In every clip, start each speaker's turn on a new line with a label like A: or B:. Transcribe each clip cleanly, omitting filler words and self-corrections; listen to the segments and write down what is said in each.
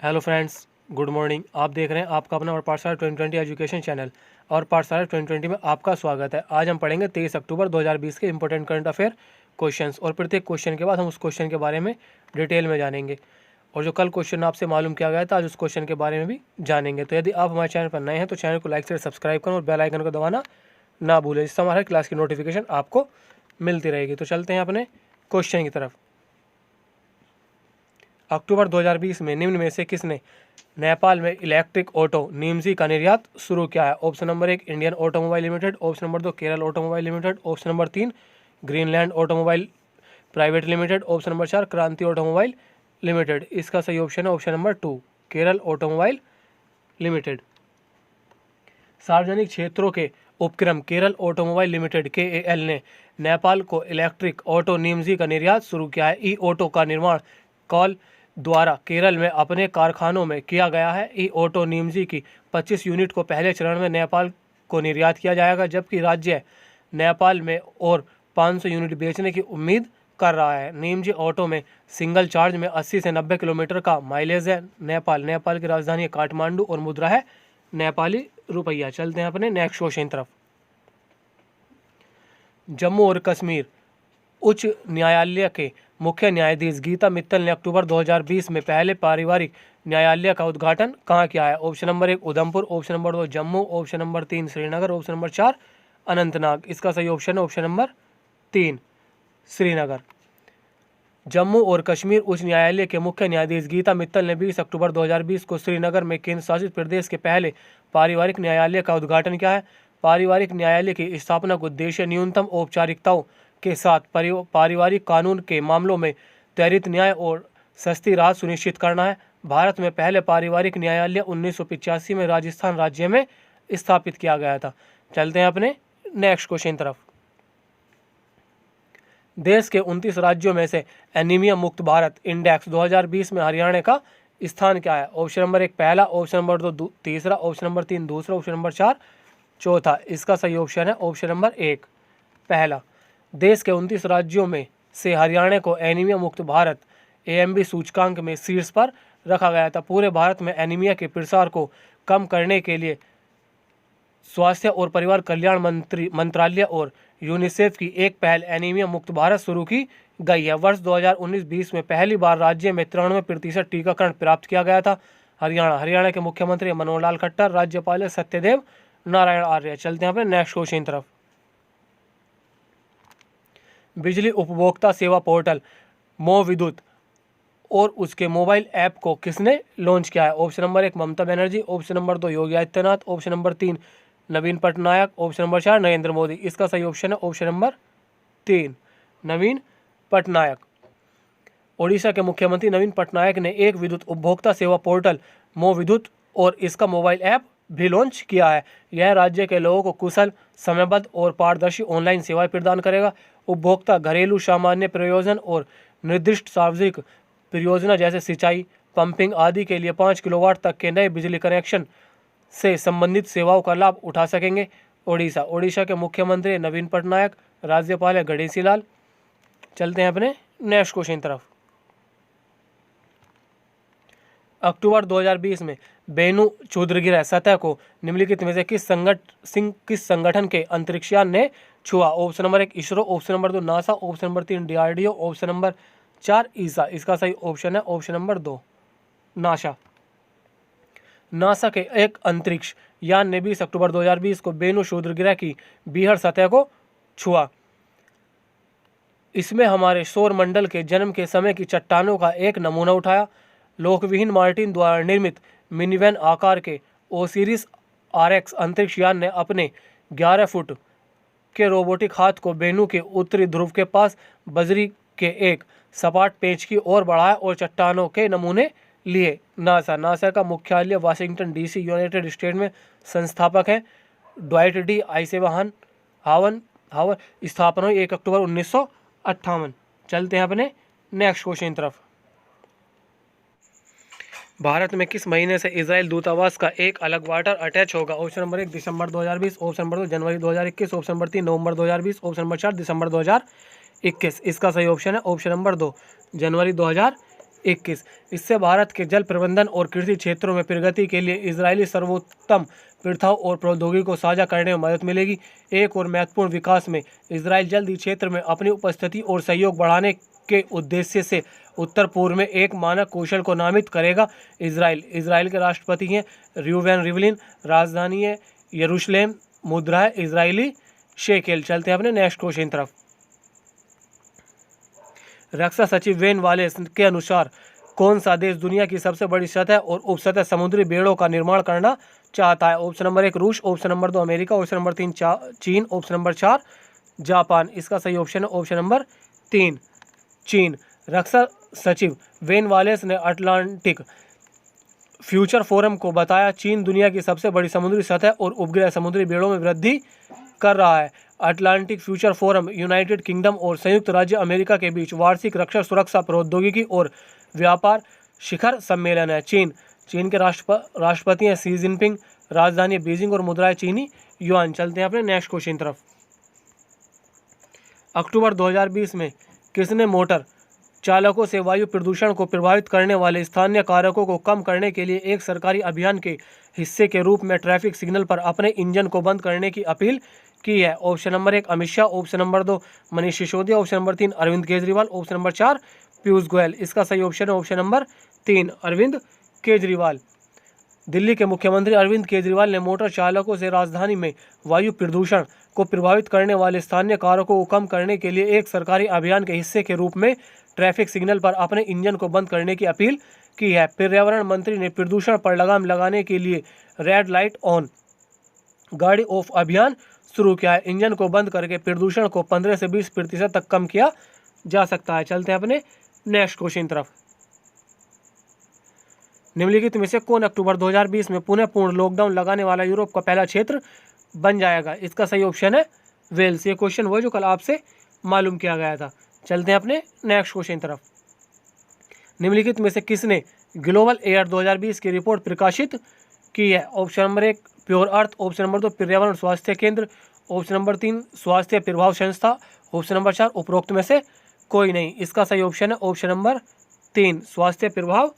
A: Hello friends, good morning. आप देख रहे हैं आपका अपना और पाठशाला 2020 एजुकेशन चैनल और पाठशाला 2020 में आपका स्वागत है। आज हम पढ़ेंगे 23 अक्टूबर 2020 के इंपॉर्टेंट करंट अफेयर क्वेश्चंस और प्रत्येक क्वेश्चन के बाद हम उस क्वेश्चन के बारे में डिटेल में जानेंगे और जो कल क्वेश्चन आपसे मालूम किया गया था आज उस क्वेश्चन के बारे में भी जानेंगे। तो यदि आप हमारे चैनल पर नए हैं तो चैनल को लाइक से सब्सक्राइब करें और बेल आइकन को दबाना ना भूलें, जिससे हमारे क्लास की नोटिफिकेशन आपको मिलती रहेगी। तो चलते हैं अपने क्वेश्चन की तरफ। अक्टूबर 2020 में निम्न में से किसने नेपाल में इलेक्ट्रिक ऑटो निमजी का निर्यात शुरू किया है? Option number 1 Indian automobile limited, option number 2 Kerala automobile limited, option number 3 Greenland automobile private limited, option number 4 क्रांति ऑटोमोबाइल लिमिटेड। इसका सही ऑप्शन है option number 2 Kerala automobile limited. सार्वजनिक क्षेत्रों के उपक्रम केरल ऑटोमोबाइल लिमिटेड KAL ने नेपाल को इलेक्ट्रिक ऑटो निमजी का निर्यात शुरू किया है। ई ऑटो का निर्माण कॉल द्वारा केरल में अपने कारखानों में किया गया है। ई ऑटो निमजी की 25 यूनिट को पहले चरण में नेपाल को निर्यात किया जाएगा, जबकि राज्य नेपाल में और 500 यूनिट बेचने की उम्मीद कर रहा है। निमजी ऑटो में सिंगल चार्ज में 80 से 90 किलोमीटर का माइलेज है। नेपाल की राजधानी है काठमांडू और मुद्रा है नेपाली रुपया। चलते हैं अपने नेक्स्ट क्वेश्चन तरफ। जम्मू और कश्मीर उच्च न्यायालय के मुख्य न्यायाधीश गीता मित्तल ने अक्टूबर 2020 में पहले पारिवारिक न्यायालय का उद्घाटन कहाँ किया है? Option number 1 Udhampur, option number 2 Jammu, option number 3 Srinagar, option number 4 Anantnag. इसका सही ऑप्शन है ऑप्शन नंबर 3 श्रीनगर। जम्मू और कश्मीर उच्च न्यायालय के मुख्य न्यायाधीश गीता मित्तल ने 20 अक्टूबर 2020 को श्रीनगर में केंद्र शासित प्रदेश के पहले पारिवारिक न्यायालय का उद्घाटन किया है। पारिवारिक न्यायालय की स्थापना का उद्देश्य न्यूनतम औपचारिकताओं के साथ पारिवारिक कानून के मामलों में त्वरित न्याय और सस्ती राहत सुनिश्चित करना है। भारत में पहले पारिवारिक न्यायालय 1985 में राजस्थान राज्य में स्थापित किया गया था। चलते हैं अपने नेक्स्ट क्वेश्चन तरफ। देश के 29 राज्यों में से एनीमिया मुक्त भारत इंडेक्स 2020 में हरियाणा का स्थान क्या है? ऑप्शन नंबर 1 पहला, ऑप्शन नंबर 2 तीसरा, ऑप्शन नंबर 3 दूसरा, ऑप्शन नंबर 4 चौथा। इसका सही ऑप्शन है ऑप्शन नंबर 1 पहला। देश के 29 राज्यों में से हरियाणा को एनीमिया मुक्त भारत AMB सूचकांक में शीर्ष पर रखा गया था। पूरे भारत में एनीमिया के प्रसार को कम करने के लिए स्वास्थ्य और परिवार कल्याण मंत्रालय और यूनिसेफ की एक पहल एनीमिया मुक्त भारत शुरू की गई है। वर्ष 2019-20 में पहली बार राज्य में 93% टीकाकरण प्राप्त किया गया था। हरियाणा के मुख्यमंत्री मनोहर लाल खट्टर, राज्यपाल सत्यदेव नारायण आर्य। चलते हैं अपने नेक्स्ट क्वेश्चन तरफ। बिजली उपभोक्ता सेवा पोर्टल मो विद्युत और उसके मोबाइल ऐप को किसने लॉन्च किया है? Option number 1 Mamata Banerjee, option number 2 Yogi Adityanath, option number 3 नवीन पटनायक, ऑप्शन नंबर 4 नरेंद्र मोदी। इसका सही ऑप्शन है ऑप्शन नंबर 3 नवीन पटनायक। ओडिशा के मुख्यमंत्री नवीन पटनायक ने एक विद्युत उपभोक्ता सेवा पोर्टल मो विद्युत और इसका मोबाइल ऐप भी लॉन्च किया है। यह राज्य के लोगों को कुशल, समयबद्ध और पारदर्शी ऑनलाइन सेवाएं प्रदान करेगा। उपभोक्ता घरेलू सामान्य प्रयोजन और निर्दिष्ट सार्वजनिक परियोजना जैसे सिंचाई, पंपिंग आदि के लिए 5 किलोवाट तक के नए बिजली कनेक्शन से संबंधित सेवाओं का लाभ उठा सकेंगे। ओडिशा के मुख्यमंत्री नवीन पटनायक, राज्यपाल है गणेशी लाल। चलते हैं अपने नेक्स्ट क्वेश्चन तरफ। अक्टूबर 2020 में बेनू क्षुद्रग्रह सतह को निम्नलिखित में से किस संगठन के अंतरिक्षयान ने छुआ? Option number 1 ISRO, option number 2 NASA, option number 3 DRDO, option number 4 ईसा। इसका सही ऑप्शन है ऑप्शन नंबर 2 नासा। नासा के एक अंतरिक्ष यान ने 20 अक्टूबर 2020 को बेनू क्षुद्रग्रह की बीहड़ सतह को छुआ। इसमें हमारे सौर मंडल के जन्म के समय की चट्टानों का एक नमूना उठाया। लोकविहीन मार्टिन द्वारा निर्मित मिनीवैन आकार के ओसिरिस RX अंतरिक्ष यान ने अपने 11 फुट के रोबोटिक हाथ को बेनू के उत्तरी ध्रुव के पास बजरी के एक सपाट पेंच की ओर बढ़ाया और चट्टानों के नमूने लिए। नासा का मुख्यालय वाशिंगटन DC यूनाइटेड स्टेट में। संस्थापक हैं ड्वाइट D आइज़नहावर। स्थापना हुई 1 अक्टूबर 1958। चलते हैं अपने नेक्स्ट क्वेश्चन तरफ। भारत में किस महीने से इजराइल दूतावास का एक अलग वाटर अटैच होगा? ऑप्शन नंबर 1 दिसंबर 2020, ऑप्शन नंबर 2 जनवरी 2021, ऑप्शन नंबर 3 नवंबर 2020, ऑप्शन नंबर 4 दिसंबर 2021। इसका सही ऑप्शन है ऑप्शन नंबर 2 जनवरी 2021। 21। इससे भारत के जल प्रबंधन और कृषि क्षेत्रों में प्रगति के लिए इजरायली सर्वोत्तम प्रथाओं और प्रौद्योगिकी को साझा करने में मदद मिलेगी। एक और महत्वपूर्ण विकास में इजराइल जल्द ही क्षेत्र में अपनी उपस्थिति और सहयोग बढ़ाने के उद्देश्य से उत्तर पूर्व में एक मानक कौशल को नामित करेगा। इजराइल के राष्ट्रपति हैं रूवेन रिवलिन, राजधानी है यरूशलेम, मुद्रा है इजरायली शेकेल। चलते हैं अपने नेक्स्ट क्वेश्चन तरफ। रक्षा सचिव वेन वालेस के अनुसार कौन सा देश दुनिया की सबसे बड़ी सतह और उपसतह समुद्री बेड़ों का निर्माण करना चाहता है? ऑप्शन नंबर 1 रूस, option number 2 America, option number 3 चीन, ऑप्शन नंबर 4 जापान। इसका सही ऑप्शन है ऑप्शन नंबर 3 चीन। रक्षा सचिव वेन वालेस ने अटलांटिक फ्यूचर फोरम को बताया चीन दुनिया की सबसे बड़ी समुद्री सतह और उपग्रह समुद्री बेड़ों में वृद्धि कर रहा है। Atlantic future forum United kingdom और संयुक्त राज्य अमेरिका के बीच वार्षिक रक्षा सुरक्षा प्रौद्योगिकी और व्यापार शिखर सम्मेलन है। चीन के राष्ट्रपति हैं शी जिनपिंग, राजधानी बीजिंग और मुद्रा चीनी युआन। चलते हैं अपने नेक्स्ट क्वेश्चन तरफ। अक्टूबर 2020 में किसने मोटर चालकों से वायु प्रदूषण को प्रभावित करने वाले स्थानीय कारकों को कम करने के लिए एक सरकारी अभियान के हिस्से के रूप में ट्रैफिक सिग्नल पर अपने इंजन को बंद करने की अपील की है? Option number 1 Amit Shah, option number 2 Manish Sisodia, option number 3 Arvind Kejriwal, option number 4 Piyush Goyal. इसका सही ऑप्शन है ऑप्शन नंबर 3 अरविंद केजरीवाल। दिल्ली के मुख्यमंत्री अरविंद केजरीवाल ने मोटर चालकों से राजधानी में वायु प्रदूषण को प्रभावित करने वाले स्थानीय कारकों को कम करने के लिए एक सरकारी अभियान के हिस्से के रूप में ट्रैफिक सिग्नल पर अपने इंजन को बंद करने की अपील की है। पर्यावरण मंत्री ने प्रदूषण पर लगाम लगाने के लिए रेड लाइट ऑन गाड़ी ऑफ अभियान शुरू किया है। इंजन को बंद करके प्रदूषण को 15 से 20% तक कम किया जा सकता है। चलते हैं अपने नेक्स्ट क्वेश्चन तरफ। निम्नलिखित में से कौन अक्टूबर 2020 में पुनः पूर्ण लॉकडाउन लगाने वाला यूरोप का पहला क्षेत्र बन जाएगा? इसका सही ऑप्शन है वेल्स। ये क्वेश्चन वो जो कल आपसे मालूम किया गया था। चलते हैं अपने नेक्स्ट क्वेश्चन तरफ। निम्नलिखित में से किसने ग्लोबल एयर 2020 की रिपोर्ट प्रकाशित की है? ऑप्शन नंबर 1 प्योर अर्थ, ऑप्शन नंबर 2 पर्यावरण स्वास्थ्य केंद्र, ऑप्शन नंबर 3 स्वास्थ्य प्रभाव संस्था, ऑप्शन नंबर 4 उपरोक्त में से कोई नहीं। इसका सही ऑप्शन है ऑप्शन नंबर 3 स्वास्थ्य प्रभाव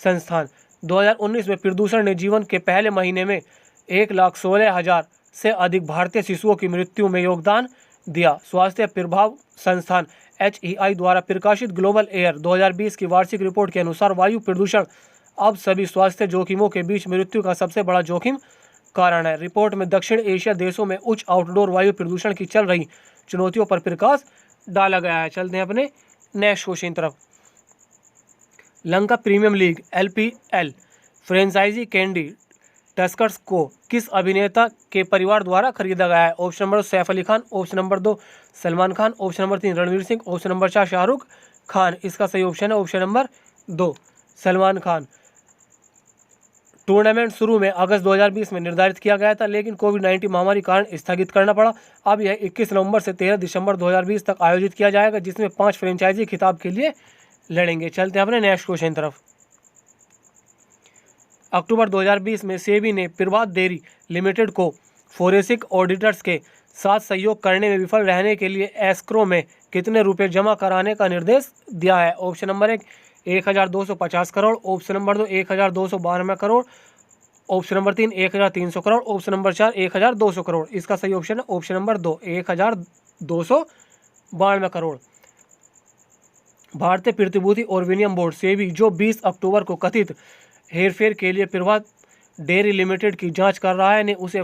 A: संस्थान। 2019 में प्रदूषण ने जीवन के पहले महीने में 1,16,000 से अधिक भारतीय शिशुओं की मृत्यु में योगदान दिया। स्वास्थ्य प्रभाव संस्थान HEI द्वारा प्रकाशित ग्लोबल एयर 2020 की वार्षिक रिपोर्ट के अनुसार वायु प्रदूषण अब सभी स्वास्थ्य जोखिमों के बीच मृत्यु का सबसे बड़ा जोखिम कारण है। रिपोर्ट में दक्षिण एशिया देशों में उच्च आउटडोर वायु प्रदूषण की चल रही चुनौतियों पर प्रकाश डाला गया है। चलते हैं अपने नेक्स्ट क्वेश्चन तरफ। Lanka premier league LPL franchise Kandy Tuskers को किस अभिनेता के परिवार द्वारा खरीदा गया है? Option number 1 Saif Ali Khan, option number 2 Salman Khan, option number 3 Ranveer Singh, option number 4 Shahrukh Khan. इसका सही ऑप्शन है option number 2 Salman Khan. Tournament शुरू में अगस्त 2020 में निर्धारित किया गया था, लेकिन कोविड-19 महामारी कारण स्थगित करना पड़ा। अब यह 21 नवंबर से 13 दिसंबर 2020 तक आयोजित किया जाएगा, जिसमें 5 फ्रेंचाइजी खिताब के लिए लड़ेंगे। चलते हैं अपने नेक्स्ट क्वेश्चन तरफ। अक्टूबर 2020 में सेबी ने प्रभात डेयरी लिमिटेड को फोरेंसिक ऑडिटर्स के साथ सहयोग करने में विफल रहने के लिए एस्क्रो में कितने रुपए जमा कराने का निर्देश दिया है? Option number 1 1,250 crore, option number 2 1,292 crore, option number 3 1,300 crore, option number 4 1,200 crore. इसका सही ऑप्शन है ऑप्शन नंबर 2 1,292 करोड़। भारतीय प्रतिभूति और विनिमय बोर्ड सेबी जो 20 अक्टूबर को कथित हेरफेर के लिए प्रभात डेयरी लिमिटेड की जांच कर रहा है, ने उसे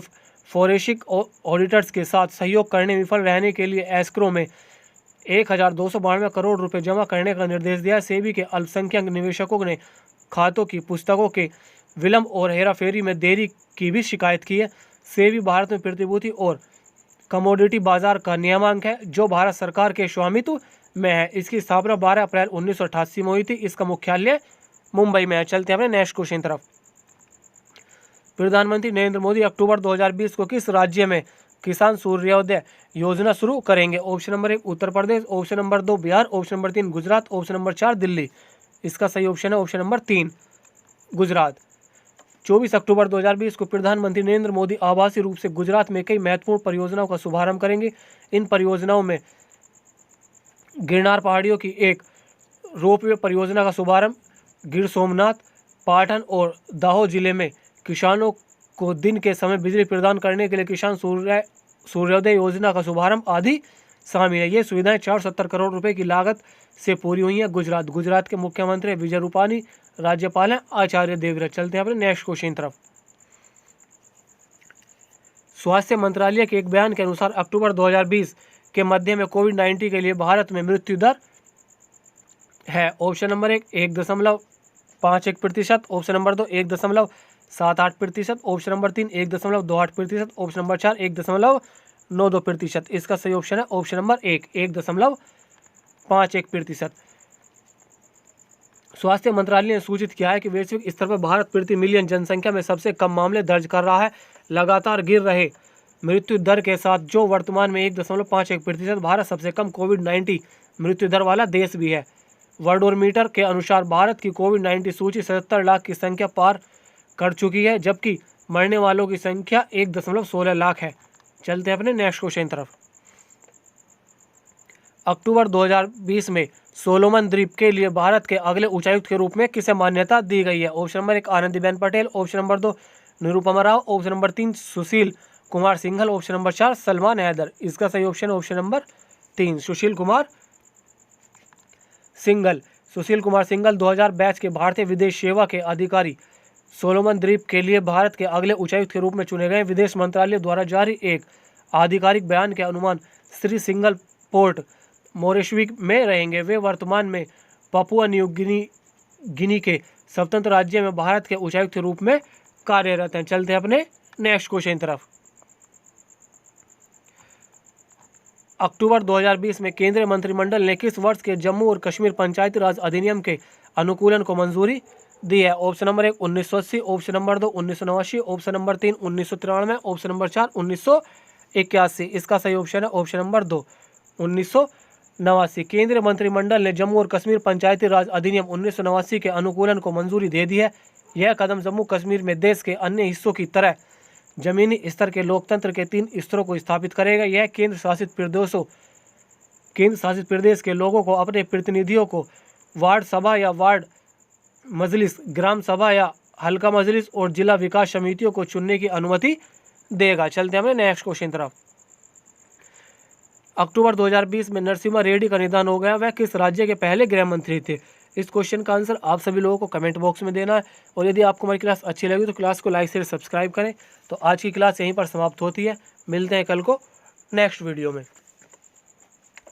A: फोरेंसिक ऑडिटर्स के साथ सहयोग करने में विफल रहने के लिए एस्क्रो में 1,292 करोड़ रुपए जमा करने का निर्देश दिया। सेबी के अल्पसंख्यक निवेशकों ने खातों की पुस्तकों के विलंब और हेराफेरी में देरी की भी शिकायत की है। सेबी भारत में प्रतिभूति और कमोडिटी बाजार का नियामक है, जो भारत सरकार के स्वामित्व में है। इसकी स्थापना 12 अप्रैल 1988 में हुई थी। इसका मुख्यालय मुंबई में है। चलते हैं अपने नेक्स्ट क्वेश्चन तरफ। प्रधानमंत्री नरेंद्र मोदी अक्टूबर 2020 को किस राज्य में किसान सूर्योदय योजना शुरू करेंगे? Option number 1 Uttar Pradesh, option number 2 Bihar, option number 3 Gujarat, option number 4 Delhi. इसका सही ऑप्शन है ऑप्शन नंबर 3 गुजरात। 24 अक्टूबर 2020 को प्रधानमंत्री नरेंद्र मोदी आभासी रूप से गुजरात में कई महत्वपूर्ण परियोजनाओं का शुभारंभ करेंगे। इन परियोजनाओं में गिरनार पहाड़ियों की एक रोपवे परियोजना का शुभारंभ। गिर सोमनाथ, पाटन और दाहोद जिले में किसानों को दिन के समय बिजली प्रदान करने के लिए किसान सूर्योदय योजना का शुभारंभ आदि शामिल है। ये सुविधाएं 470 करोड़ रुपए की लागत से पूरी हुई हैं। गुजरात के मुख्यमंत्री विजय रूपानी, राज्यपाल हैं आचार्य देवव्रत। चलते हैं अपने नेक्स्ट क्वेश्चन तरफ। स्वास्थ्य मंत्रालय के एक बयान के अनुसार अक्टूबर 2020 के मध्य में कोविड-19 के लिए भारत में मृत्यु दर है। Option number 1.51%, option number 2 1.78%, option number 3 1.28%, option number 4 1.92%। इसका सही ऑप्शन है ऑप्शन नंबर 1.51%। स्वास्थ्य मंत्रालय ने सूचित किया है कि वैश्विक स्तर पर भारत प्रति मिलियन जनसंख्या में सबसे कम मामले दर्ज कर रहा है। लगातार गिर रहे मृत्यु दर के साथ जो वर्तमान में 1.51%, भारत सबसे कम कोविड-19 मृत्यु दर वाला देश भी है। वर्ल्डोमीटर के अनुसार भारत की कोविड-19 सूची 77 लाख की संख्या पार कर चुकी है, जबकि मरने वालों की संख्या 1.16 लाख है। चलते हैं अपने नेक्स्ट क्वेश्चन तरफ। अक्टूबर 2020 में सोलोमन द्वीप के लिए भारत के अगले उच्चायुक्त के रूप में किसे मान्यता दी गई है। Option number 1 Anandiben Patel, option number 2 Nirupama Rao, option number 3 Sushil Kumar Singhal, option number 4 Salman Haider. इसका सही option option number 3 Sushil Kumar Singhal. Sushil Kumar Singhal 2000 batch के भारतीय विदेश सेवा के अधिकारी सोलोमन द्वीप के लिए भारत के अगले उच्चायुक्त के रूप में चुने गए। विदेश मंत्रालय द्वारा जारी एक आधिकारिक बयान के अनुमान श्री सिंघल पोर्ट मोरेस्बी में रहेंगे। वे वर्तमान में पापुआ न्यू गिनी के स्वतंत्र राज्य में भारत के उच्चायुक्त के रूप में कार्यरत हैं। चलते हैं अपने नेक्स्ट क्वेश्चन तरफ। अक्टूबर 2020 में केंद्रीय मंत्रिमंडल ने किस वर्ष के जम्मू और कश्मीर पंचायती राज अधिनियम के अनुकूलन को मंजूरी दी है। Option number 1 1980, option number 2 1989, option number 3 1993, option number 4 1981। इसका सही ऑप्शन है ऑप्शन नंबर 2 1989। केंद्रीय मंत्रिमंडल ने जम्मू और कश्मीर पंचायती राज अधिनियम 1989 के अनुकूलन को मंजूरी दे दी है। यह कदम जम्मू कश्मीर में देश के अन्य हिस्सों की तरह जमीनी स्तर के लोकतंत्र के 3 स्तरों को स्थापित करेगा। यह केंद्र शासित प्रदेश के लोगों को अपने प्रतिनिधियों को वार्ड सभा या वार्ड मजलिस, ग्राम सभा या हल्का मजलिस और जिला विकास समितियों को चुनने की अनुमति देगा। चलते हैं नेक्स्ट क्वेश्चन तरफ। अक्टूबर 2020 में नरसिम्हा रेड्डी का निधन हो गया। वह किस राज्य के पहले गृह मंत्री थे। इस क्वेश्चन का आंसर आप सभी लोगों को कमेंट बॉक्स में देना है। और यदि आपको हमारी क्लास अच्छी लगी तो क्लास को लाइक शेयर सब्सक्राइब करें। तो आज की क्लास यहीं पर समाप्त होती है। मिलते हैं कल को नेक्स्ट वीडियो में।